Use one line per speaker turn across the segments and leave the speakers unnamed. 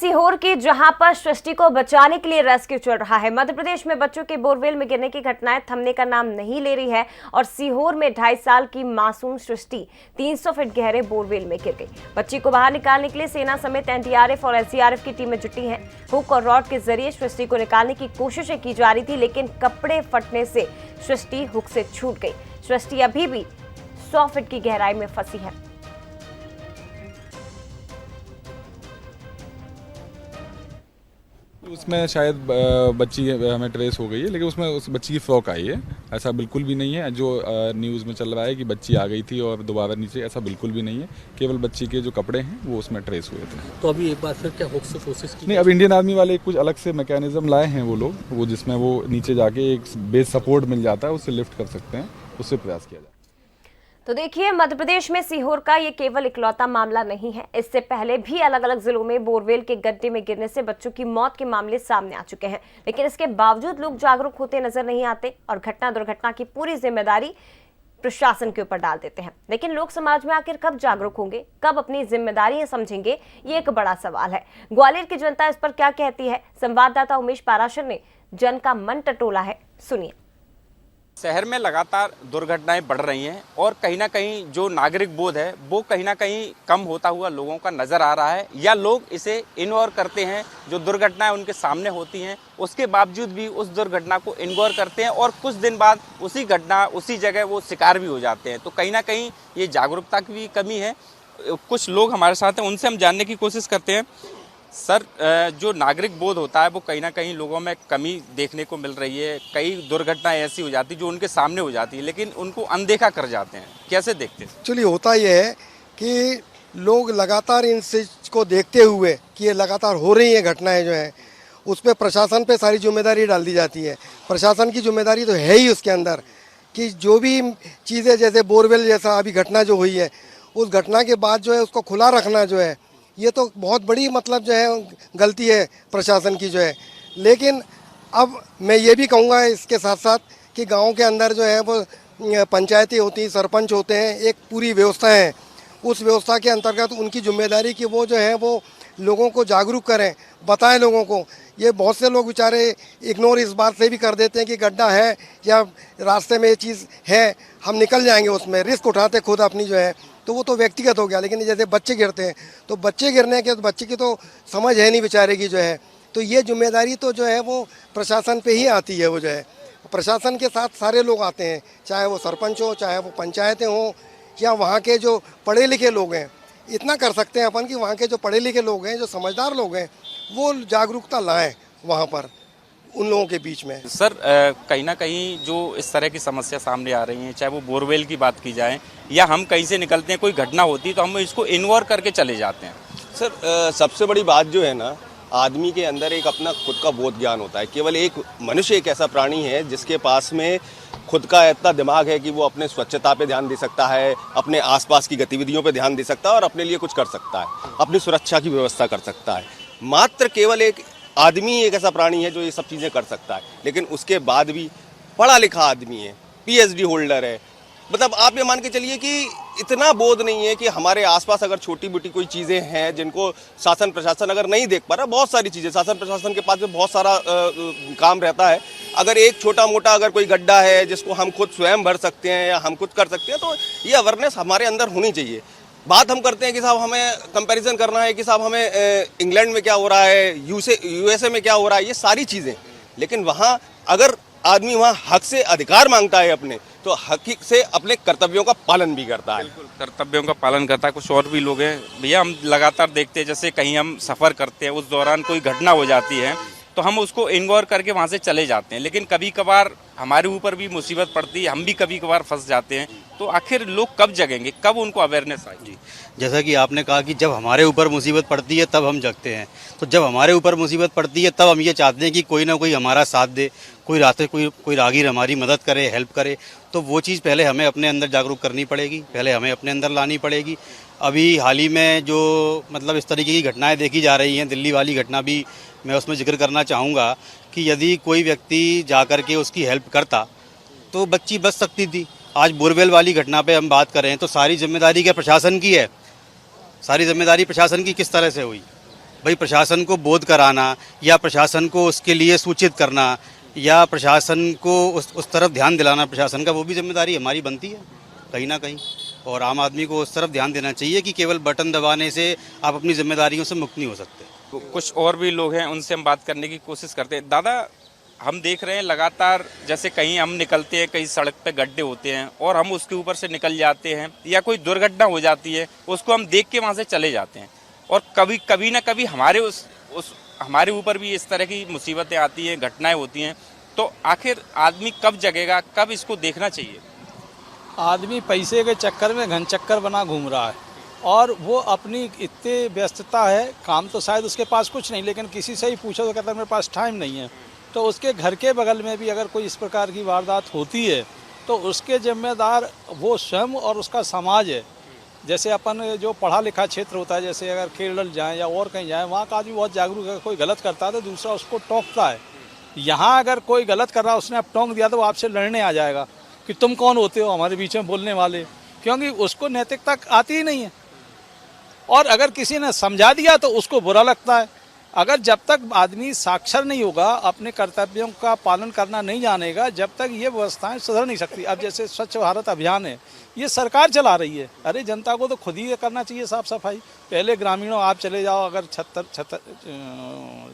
सीहोर की जहां पर सृष्टि को बचाने के लिए रेस्क्यू चल रहा है। मध्य प्रदेश में बच्चों के बोरवेल में गिरने की घटनाएं थमने का नाम नहीं ले रही है और सीहोर में 2.5 साल की मासूम सृष्टि 300 फीट गहरे बोरवेल में गिर गई। बच्ची को बाहर निकालने के लिए सेना समेत एनडीआरएफ और एसडीआरएफ की टीमें जुटी हैं। हुक और रॉड के जरिए सृष्टि को निकालने की कोशिशें की जा रही थी, लेकिन कपड़े फटने से सृष्टि हुक से छूट गई। सृष्टि अभी भी 100 फीट की गहराई में फंसी है।
उसमें शायद बच्ची हमें ट्रेस हो गई है, लेकिन उसमें उस बच्ची की फ्रॉक आई है। ऐसा बिल्कुल भी नहीं है जो न्यूज़ में चल रहा है कि बच्ची आ गई थी और दोबारा नीचे, ऐसा बिल्कुल भी नहीं है। केवल बच्ची के जो कपड़े हैं वो उसमें ट्रेस हुए थे।
तो अभी एक बार फिर क्या हुक से कोशिश की?
नहीं, अब इंडियन आर्मी वाले कुछ अलग से मैकेनिज्म लाए हैं वो लोग, वो जिसमें वो नीचे जाके एक बेस सपोर्ट मिल जाता है, उससे लिफ्ट कर सकते हैं, उससे प्रयास किया जाए।
तो देखिए, मध्य प्रदेश में सीहोर का ये केवल इकलौता मामला नहीं है। इससे पहले भी अलग अलग जिलों में बोरवेल के गड्ढे में गिरने से बच्चों की मौत के मामले सामने आ चुके हैं, लेकिन इसके बावजूद लोग जागरूक होते नजर नहीं आते और घटना दुर्घटना की पूरी जिम्मेदारी प्रशासन के ऊपर डाल देते हैं। लेकिन लोग समाज में आखिर कब जागरूक होंगे, कब अपनी जिम्मेदारियां समझेंगे, ये एक बड़ा सवाल है। ग्वालियर की जनता इस पर क्या कहती है, संवाददाता उमेश पाराशर ने जन का मन टटोला है, सुनिए।
शहर में लगातार दुर्घटनाएं बढ़ रही हैं और कहीं ना कहीं जो नागरिक बोध है वो कहीं ना कहीं कम होता हुआ लोगों का नजर आ रहा है, या लोग इसे इग्नोर करते हैं। जो दुर्घटनाएं उनके सामने होती हैं उसके बावजूद भी उस दुर्घटना को इग्नोर करते हैं और कुछ दिन बाद उसी जगह वो शिकार भी हो जाते हैं। तो कहीं ना कहीं ये जागरूकता की भी कमी है। कुछ लोग हमारे साथ हैं, उनसे हम जानने की कोशिश करते हैं। सर, जो नागरिक बोध होता है वो कहीं ना कहीं लोगों में कमी देखने को मिल रही है। कई दुर्घटनाएं ऐसी हो जाती जो उनके सामने हो जाती है लेकिन उनको अनदेखा कर जाते हैं, कैसे देखते हैं?
एक्चुअली होता यह है कि लोग लगातार इन चीज़ को देखते हुए कि ये लगातार हो रही है घटनाएं जो हैं, उस पर प्रशासन पे सारी जिम्मेदारी डाल दी जाती है। प्रशासन की जिम्मेदारी तो है ही उसके अंदर कि जो भी चीज़ें, जैसे बोरवेल जैसा अभी घटना जो हुई है, उस घटना के बाद जो है उसको खुला रखना जो है, ये तो बहुत बड़ी मतलब जो है गलती है प्रशासन की जो है। लेकिन अब मैं ये भी कहूँगा इसके साथ साथ कि गांव के अंदर जो है वो पंचायतें होती हैं, सरपंच होते हैं, एक पूरी व्यवस्था है। उस व्यवस्था के अंतर्गत उनकी जिम्मेदारी कि वो जो है वो लोगों को जागरूक करें, बताएं लोगों को। ये बहुत से लोग बेचारे इग्नोर इस बात से भी कर देते हैं कि गड्ढा है या रास्ते में ये चीज़ है, हम निकल जाएंगे, उसमें रिस्क उठाते खुद अपनी जो है, तो वो तो व्यक्तिगत हो गया। लेकिन जैसे बच्चे गिरते हैं तो बच्चे गिरने के, तो बच्चे की तो समझ है नहीं बेचारे की जो है, तो ये जिम्मेदारी तो जो है वो प्रशासन पे ही आती है। वो जो है प्रशासन के साथ सारे लोग आते हैं, चाहे वो सरपंच हो, चाहे वो पंचायतें हों, या वहाँ के जो पढ़े लिखे लोग हैं। इतना कर सकते हैं अपन कि वहाँ के जो पढ़े लिखे लोग हैं, जो समझदार लोग हैं, वो जागरूकता लाएं वहाँ पर उन लोगों के बीच में।
सर, कहीं ना कहीं जो इस तरह की समस्या सामने आ रही है, चाहे वो बोरवेल की बात की जाए या हम कहीं से निकलते हैं, कोई घटना होती है तो हम इसको इग्नोर करके चले जाते हैं।
सर, सबसे बड़ी बात जो है ना, आदमी के अंदर एक अपना खुद का बोध ज्ञान होता है। केवल एक मनुष्य एक ऐसा प्राणी है जिसके पास में खुद का इतना दिमाग है कि वो अपने स्वच्छता पे ध्यान दे सकता है, अपने आसपास की गतिविधियों पे ध्यान दे सकता है और अपने लिए कुछ कर सकता है, अपनी सुरक्षा की व्यवस्था कर सकता है। मात्र केवल एक आदमी एक ऐसा प्राणी है जो ये सब चीज़ें कर सकता है, लेकिन उसके बाद भी पढ़ा लिखा आदमी है, पीएचडी होल्डर है। मतलब आप ये मान के चलिए कि इतना बोध नहीं है कि हमारे आसपास अगर छोटी मोटी कोई चीज़ें हैं जिनको शासन प्रशासन अगर नहीं देख पा रहा, बहुत सारी चीज़ें शासन प्रशासन के पास में बहुत सारा काम रहता है। अगर एक छोटा मोटा अगर कोई गड्ढा है जिसको हम खुद स्वयं भर सकते हैं या हम खुद कर सकते हैं, तो ये अवेयरनेस हमारे अंदर होनी चाहिए। बात हम करते हैं कि साहब हमें कंपैरिजन करना है कि साहब हमें इंग्लैंड में क्या हो रहा है, यूएसए में क्या हो रहा है, ये सारी चीज़ें। लेकिन वहाँ अगर आदमी वहाँ हक से अधिकार मांगता है अपने, तो हक से अपने कर्तव्यों का पालन भी करता है।
बिल्कुल, कर्तव्यों का पालन करता है। कुछ और भी लोग हैं भैया, हम लगातार देखते हैं, जैसे कहीं हम सफ़र करते हैं, उस दौरान कोई घटना हो जाती है तो हम उसको इग्नोर करके वहाँ से चले जाते हैं, लेकिन कभी कभार हमारे ऊपर भी मुसीबत पड़ती है, हम भी कभी कभार फंस जाते हैं। तो आखिर लोग कब जगेंगे, कब उनको अवेयरनेस आएगी?
जैसा कि आपने कहा कि जब हमारे ऊपर मुसीबत पड़ती है तब हम जगते हैं, तो जब हमारे ऊपर मुसीबत पड़ती है तब हम ये चाहते हैं कि कोई ना कोई हमारा साथ दे, कोई रास्ते कोई राहगीर हमारी मदद करे, हेल्प करे। तो वो चीज़ पहले हमें अपने अंदर जागरूक करनी पड़ेगी, पहले हमें अपने अंदर लानी पड़ेगी। अभी हाल ही में जो मतलब इस तरीके की घटनाएं देखी जा रही हैं, दिल्ली वाली घटना भी मैं उसमें जिक्र करना चाहूँगा कि यदि कोई व्यक्ति जा कर के उसकी हेल्प करता तो बच्ची बच सकती थी। आज बोरवेल वाली घटना पे हम बात करें तो सारी जिम्मेदारी क्या प्रशासन की है? सारी जिम्मेदारी प्रशासन की किस तरह से हुई? भाई प्रशासन को बोध कराना या प्रशासन को उसके लिए सूचित करना या प्रशासन को उस तरफ ध्यान दिलाना प्रशासन का, वो भी जिम्मेदारी हमारी बनती है कहीं ना कहीं। और आम आदमी को उस तरफ ध्यान देना चाहिए कि केवल बटन दबाने से आप अपनी जिम्मेदारियों से मुक्त नहीं हो सकते।
कुछ और भी लोग हैं, उनसे हम बात करने की कोशिश करते हैं। दादा, हम देख रहे हैं लगातार, जैसे कहीं हम निकलते हैं, कहीं सड़क पे गड्ढे होते हैं और हम उसके ऊपर से निकल जाते हैं, या कोई दुर्घटना हो जाती है, उसको हम देख के वहाँ से चले जाते हैं, और कभी ना कभी हमारे ऊपर भी इस तरह की मुसीबतें आती हैं, घटनाएं होती हैं। तो आखिर आदमी कब जगेगा, कब इसको देखना चाहिए?
आदमी पैसे के चक्कर में घन चक्कर बना घूम रहा है, और वो अपनी इतनी व्यस्तता है, काम तो शायद उसके पास कुछ नहीं, लेकिन किसी से ही पूछो तो कहता है मेरे पास टाइम नहीं है। तो उसके घर के बगल में भी अगर कोई इस प्रकार की वारदात होती है तो उसके जिम्मेदार वो स्वयं और उसका समाज है। जैसे अपन जो पढ़ा लिखा क्षेत्र होता है, जैसे अगर केरल जाएं या और कहीं जाएं, वहाँ का आदमी बहुत जागरूक है। कोई गलत करता है तो दूसरा उसको टोकता है। यहाँ अगर कोई गलत कर रहा है, उसने अब टोक दिया तो वो आपसे लड़ने आ जाएगा कि तुम कौन होते हो हमारे बीच में बोलने वाले, क्योंकि उसको नैतिकता आती ही नहीं है। और अगर किसी ने समझा दिया तो उसको बुरा लगता है। अगर जब तक आदमी साक्षर नहीं होगा, अपने कर्तव्यों का पालन करना नहीं जानेगा, जब तक ये व्यवस्थाएं सुधर नहीं सकती। अब जैसे स्वच्छ भारत अभियान है, ये सरकार चला रही है। अरे जनता को तो खुद ही करना चाहिए साफ सफाई। पहले ग्रामीणों, आप चले जाओ अगर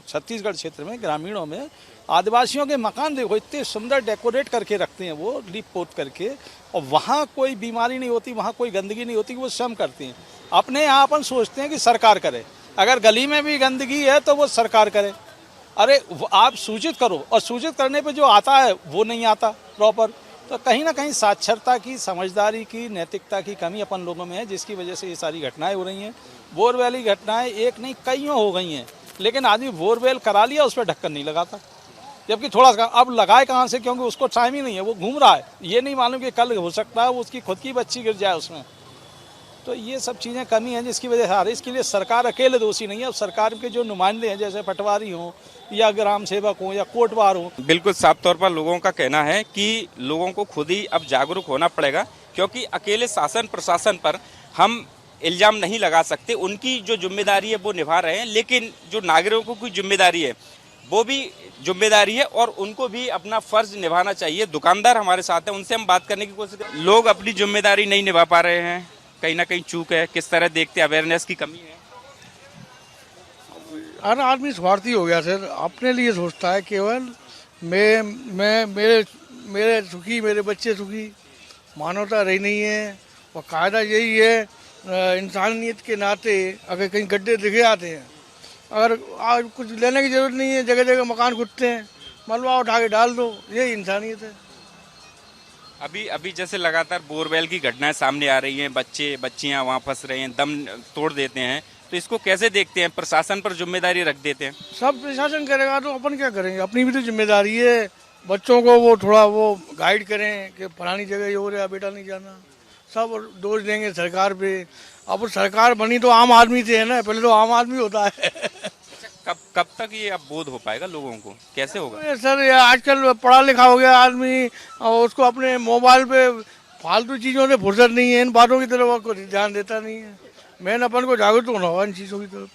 छत्तीसगढ़ क्षेत्र में ग्रामीणों में आदिवासियों के मकान देखो, इतने सुंदर डेकोरेट करके रखते हैं वो, लीप पोत करके, और वहाँ कोई बीमारी नहीं होती, वहाँ कोई गंदगी नहीं होती, वो स्वयं करते हैं। अपने यहाँ अपन सोचते हैं कि सरकार करे, अगर गली में भी गंदगी है तो वो सरकार करे। अरे आप सूचित करो, और सूचित करने पे जो आता है वो नहीं आता प्रॉपर। तो कहीं ना कहीं साक्षरता की, समझदारी की, नैतिकता की कमी अपन लोगों में है, जिसकी वजह से ये सारी घटनाएं हो रही हैं। बोरवेल की घटनाएं एक नहीं कईयों हो गई हैं, लेकिन आदमी बोरवेल करा लिया, उस पर ढक्कन नहीं लगाता, जबकि थोड़ा सा अब लगाए कहाँ से, क्योंकि उसको टाइम ही नहीं है, वो घूम रहा है। ये नहीं मालूम कि कल हो सकता है वो उसकी खुद की बच्ची गिर जाए उसमें। तो ये सब चीज़ें कमी हैं, जिसकी वजह से इसके लिए सरकार अकेले दोषी नहीं है। अब सरकार के जो नुमाइंदे हैं, जैसे पटवारी हों या ग्राम सेवक हों या कोटवार हों।
बिल्कुल साफ तौर पर लोगों का कहना है कि लोगों को खुद ही अब जागरूक होना पड़ेगा, क्योंकि अकेले शासन प्रशासन पर हम इल्ज़ाम नहीं लगा सकते। उनकी जो जिम्मेदारी है वो निभा रहे हैं, लेकिन जो नागरिकों की जिम्मेदारी है वो भी जिम्मेदारी है, और उनको भी अपना फर्ज निभाना चाहिए। दुकानदार हमारे साथ हैं, उनसे हम बात करने की कोशिश करें। लोग अपनी जिम्मेदारी नहीं निभा पा रहे हैं, कहीं ना कहीं चूक है, किस तरह देखते हैं, अवेयरनेस की कमी है?
हर आदमी स्वार्थी हो गया सर, अपने लिए सोचता है केवल। मैं मेरे सुखी, मेरे बच्चे सुखी, मानवता रही नहीं है। और कायदा यही है, इंसानियत के नाते अगर कहीं गड्ढे दिखे आते हैं, अगर आज कुछ लेने की जरूरत नहीं है, जगह जगह मकान खुदते हैं, मलबा उठा के डाल दो, यही इंसानियत है।
अभी जैसे लगातार बोरवेल की घटनाएं सामने आ रही हैं, बच्चियां वहां फंस रहे हैं, दम तोड़ देते हैं, तो इसको कैसे देखते हैं? प्रशासन पर जिम्मेदारी रख देते हैं।
सब प्रशासन करेगा तो अपन क्या करेंगे? अपनी भी तो जिम्मेदारी है। बच्चों को वो थोड़ा वो गाइड करें कि फलानी जगह ये हो रहा है, बेटा नहीं जाना। सब दोष देंगे सरकार पे। अब सरकार बनी तो आम आदमी से है ना, पहले तो आम आदमी होता है।
कब तक ये अब बोध हो पाएगा लोगों को, कैसे होगा?
सर ये आजकल पढ़ा लिखा हो गया आदमी, और उसको अपने मोबाइल पे फालतू चीज़ों से फुर्सत नहीं है, इन बातों की तरफ को ध्यान देता नहीं है। मेन अपन को जागरूक होना होगा इन चीज़ों की तरफ।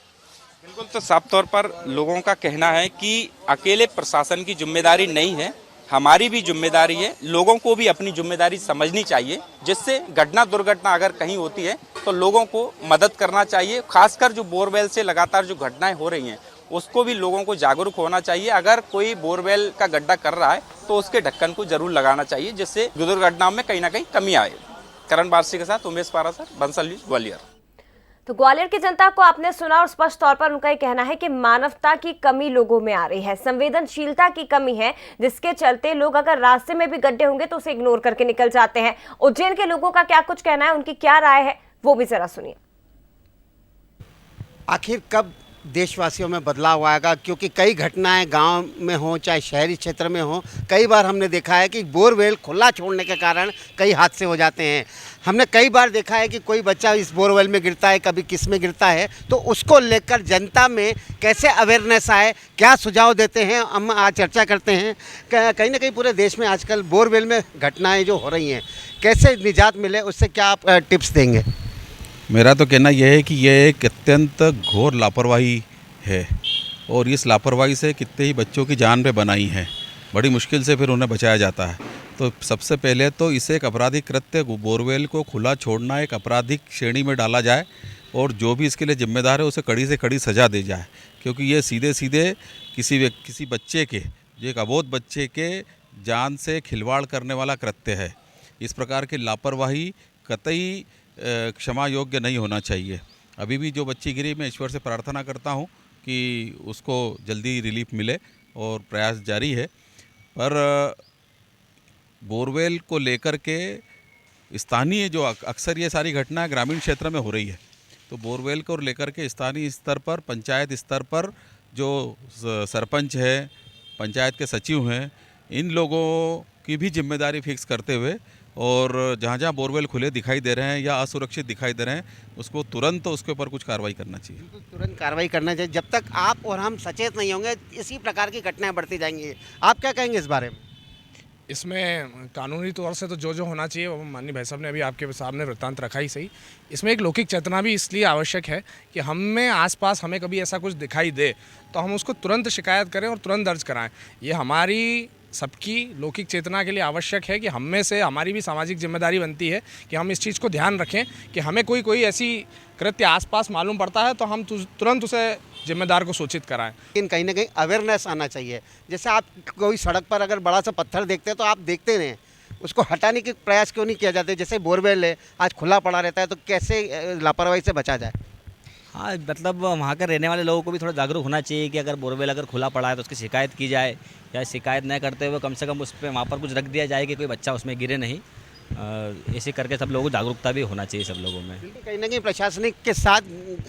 बिल्कुल, तो साफ तौर पर लोगों का कहना है कि अकेले प्रशासन की जिम्मेदारी नहीं है, हमारी भी जिम्मेदारी है। लोगों को भी अपनी जिम्मेदारी समझनी चाहिए, जिससे घटना दुर्घटना अगर कहीं होती है तो लोगों को मदद करना चाहिए। खासकर जो बोरवेल से लगातार जो घटनाएं हो रही हैं, उसको भी लोगों को जागरूक होना चाहिए। अगर कोई बोरवेल का गड्ढा कर रहा है तो उसके ढक्कन को जरूर लगाना चाहिए, जिससे दुर्घटनाओं में कहीं ना कहीं कमी आए। करण बारसी के साथ उमेश पारासर, बंसल न्यूज, ग्वालियर।
तो ग्वालियर की जनता को आपने सुना, और स्पष्ट तौर पर उनका ये कहना है कि मानवता की कमी लोगों में आ रही है, संवेदनशीलता की कमी है, जिसके चलते लोग अगर रास्ते में भी गड्ढे होंगे तो उसे इग्नोर करके निकल जाते हैं। उज्जैन के लोगों का क्या कुछ कहना है, उनकी क्या राय है, वो भी जरा सुनिए।
आखिर कब देशवासियों में बदलाव आएगा? क्योंकि कई घटनाएं गांव में हो चाहे शहरी क्षेत्र में हो, कई बार हमने देखा है कि बोरवेल खुला छोड़ने के कारण कई हादसे हो जाते हैं। हमने कई बार देखा है कि कोई बच्चा इस बोरवेल में गिरता है, कभी किस में गिरता है, तो उसको लेकर जनता में कैसे अवेयरनेस आए, क्या सुझाव देते हैं, हम आज चर्चा करते हैं। कहीं ना कहीं पूरे देश में आजकल बोरवेल में घटनाएँ जो हो रही हैं, कैसे निजात मिले, उससे क्या आप टिप्स देंगे?
मेरा तो कहना यह है कि यह एक अत्यंत घोर लापरवाही है और इस लापरवाही से कितने ही बच्चों की जान पे बनाई है, बड़ी मुश्किल से फिर उन्हें बचाया जाता है। तो सबसे पहले तो इसे एक आपराधिक कृत्य, बोरवेल को खुला छोड़ना एक आपराधिक श्रेणी में डाला जाए और जो भी इसके लिए जिम्मेदार है उसे कड़ी से कड़ी सज़ा दी जाए, क्योंकि ये सीधे सीधे किसी बच्चे के, जो एक अबोध बच्चे के जान से खिलवाड़ करने वाला कृत्य है। इस प्रकार की लापरवाही कतई क्षमा योग्य नहीं होना चाहिए। अभी भी जो बच्ची गिरी, मैं ईश्वर से प्रार्थना करता हूँ कि उसको जल्दी रिलीफ मिले और प्रयास जारी है। पर बोरवेल को लेकर के स्थानीय जो अक्सर ये सारी घटनाएं ग्रामीण क्षेत्र में हो रही है, तो बोरवेल को लेकर के स्थानीय स्तर पर, पंचायत स्तर पर जो सरपंच है, पंचायत के सचिव हैं, इन लोगों की भी जिम्मेदारी फिक्स करते हुए और जहाँ जहाँ बोरवेल खुले दिखाई दे रहे हैं या असुरक्षित दिखाई दे रहे हैं, उसको तुरंत उसके ऊपर कुछ कार्रवाई करना चाहिए।
तुरंत कार्रवाई करना चाहिए। जब तक आप और हम सचेत नहीं होंगे, इसी प्रकार की घटनाएं बढ़ती जाएंगी। आप क्या कहेंगे इस बारे में?
इसमें कानूनी तौर से तो जो होना चाहिए वो माननीय भाई साहब ने अभी आपके सामने वृत्तांत रखा ही सही। इसमें एक लौकिक चेतना भी इसलिए आवश्यक है कि हमें आसपास हमें कभी ऐसा कुछ दिखाई दे तो हम उसको तुरंत शिकायत करें और तुरंत दर्ज कराएं। ये हमारी सबकी लौकिक चेतना के लिए आवश्यक है कि हम में से हमारी भी सामाजिक जिम्मेदारी बनती है कि हम इस चीज़ को ध्यान रखें कि हमें कोई ऐसी कृत्य आसपास मालूम पड़ता है तो हम तुरंत उसे जिम्मेदार को सूचित कराएं।
लेकिन कहीं ना कहीं अवेयरनेस आना चाहिए। जैसे आप कोई सड़क पर अगर बड़ा सा पत्थर देखते हैं तो आप देखते नहीं, उसको हटाने के प्रयास क्यों नहीं किया जाते? जैसे बोरवेल है, आज खुला पड़ा रहता है, तो कैसे लापरवाही से बचा जाए?
हाँ, मतलब वहाँ के रहने वाले लोगों को भी थोड़ा जागरूक होना चाहिए कि अगर बोरवेल अगर खुला पड़ा है तो उसकी शिकायत की जाए, या शिकायत न करते हुए कम से कम उस पर वहाँ पर कुछ रख दिया जाए कि कोई बच्चा उसमें गिरे नहीं। ऐसे करके सब लोगों को जागरूकता भी होना चाहिए सब लोगों में।
कहीं ना कहीं प्रशासनिक के साथ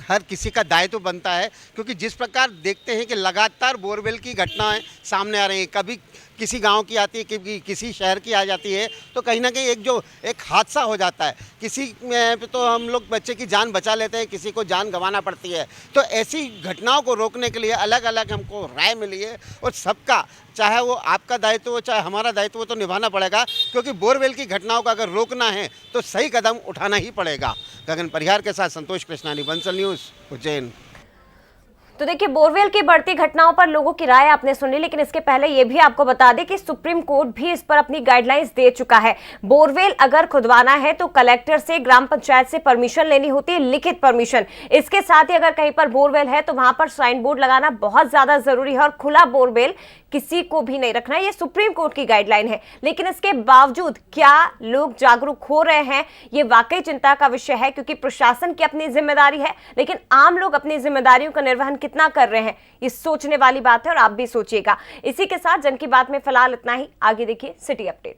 हर किसी का दायित्व बनता है, क्योंकि जिस प्रकार देखते हैं कि लगातार बोरवेल की घटनाएं सामने आ रही हैं, कभी किसी गांव की आती है, कभी किसी शहर की आ जाती है, तो कहीं ना कहीं एक हादसा हो जाता है। किसी में तो हम लोग बच्चे की जान बचा लेते हैं, किसी को जान गंवाना पड़ती है। तो ऐसी घटनाओं को रोकने के लिए अलग अलग हमको राय मिली है और सबका, चाहे वो आपका दायित्व हो चाहे हमारा दायित्व हो, तो निभाना पड़ेगा, क्योंकि बोरवेल की घटनाओं को अगर रोकना है तो सही कदम उठाना ही पड़ेगा। गगन परिहार के साथ संतोष कृष्णानी, बंसल न्यूज़, उज्जैन।
तो देखिए, बोरवेल की बढ़ती घटनाओं पर लोगों की राय आपने सुनी, लेकिन इसके पहले ये भी आपको बता दें कि सुप्रीम कोर्ट भी इस पर अपनी गाइडलाइंस दे चुका है। बोरवेल अगर खुदवाना है तो कलेक्टर से, ग्राम पंचायत से परमिशन लेनी होती है, लिखित परमिशन। इसके साथ ही अगर कहीं पर बोरवेल है तो वहां पर साइन बोर्ड लगाना बहुत ज्यादा जरूरी है और खुला बोरवेल किसी को भी नहीं रखना। ये सुप्रीम कोर्ट की गाइडलाइन है, लेकिन इसके बावजूद क्या लोग जागरूक हो रहे हैं, ये वाकई चिंता का विषय है, क्योंकि प्रशासन की अपनी जिम्मेदारी है, लेकिन आम लोग अपनी जिम्मेदारियों का निर्वहन कितना कर रहे हैं, ये सोचने वाली बात है और आप भी सोचिएगा। इसी के साथ जन की बात में फिलहाल इतना ही। आगे देखिए सिटी अपडेट।